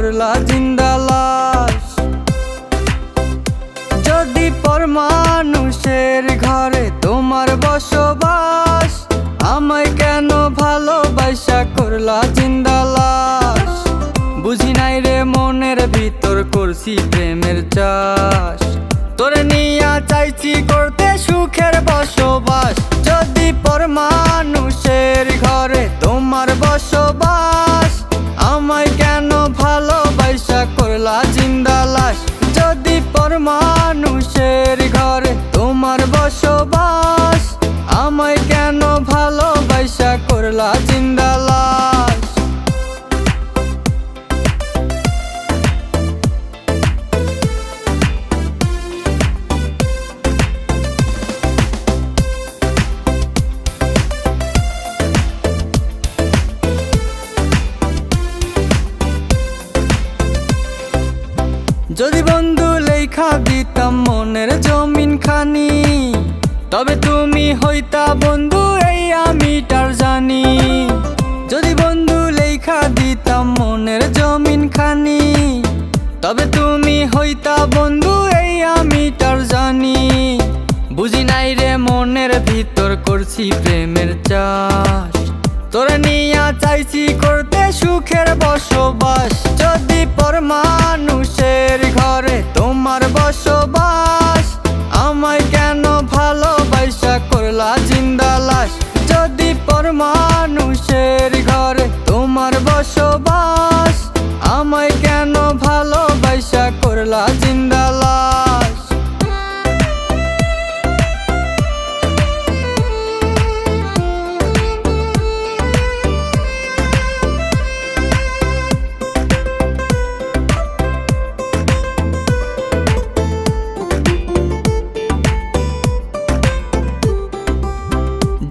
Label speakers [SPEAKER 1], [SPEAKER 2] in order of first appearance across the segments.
[SPEAKER 1] করলা জিন্দা লাশ। যদি পর মানুষের ঘরে তোমার বসবাস, আমায় কেন ভালোবাসা করলা জিন্দা লাশ। বুঝি নাই রে মনের ভিতর করছি প্রেমের চাষ, তোরে নিয়া চাইছি করতে সুখের বসবাস। যদি পর মানুষের ঘরে তোমার বসবাস, আমায় কেন ভালোবাসা করলা জিন্দা লাশ। যদি পর মানুষের ঘরে তোমার বসবাস, আমায় কেন ভালোবাসা করলা জিন্দা লাশ। যদি বন্ধু লেখা দিতাম মনের জমিন খানি, তবে তুমি হইতা বন্ধু এই আমি তার জানি। যদি বন্ধু লেখা দিতাম মনের জমিন খানি, তবে তুমি হইতা বন্ধু এই আমি তার জানি। বুঝি নাই রে মনের ভিতর করছি প্রেমের চাষ, তোরে নিয়া চাইছি করতে সুখের বসবাস। যদি পর মানুষের ঘরে তোমার বসবাস, আমায় কেন ভালোবাসা করলা জিন্দা লাশ। যদি পর মানুষের ঘরে তোমার বসবাস, আমায় কেন ভালোবাসা করলা জিন্দা লাশ।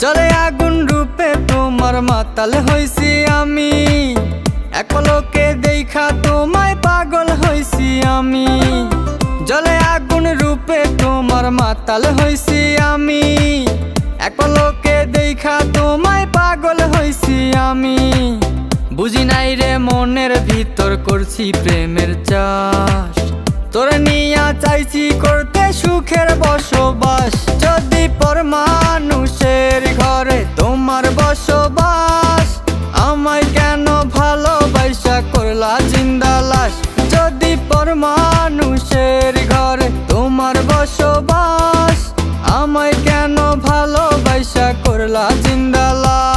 [SPEAKER 1] জলে আগুন রূপে তোমার মাতাল হইছি আমি, এক পলকে দেখা তোমায় পাগল হইছি আমি। জলে আগুন রূপে তোমার মাতাল হইছি আমি, এক পলকে দেখা তোমায় পাগল হইছি আমি। বুঝি নাই রে মনের ভিতর করছি প্রেমের চাষ, তোরে নিয়া চাইছি করতে সুখের বসবাস। যদি পর মানুষের ঘরে তোমার বসবাস, আমায় কেন ভালোবাসা করলা জিন্দা লাশ। যদি পর মানুষের ঘরে তোমার বসবাস, আমায় কেন ভালোবাসা করলা জিন্দা লাশ।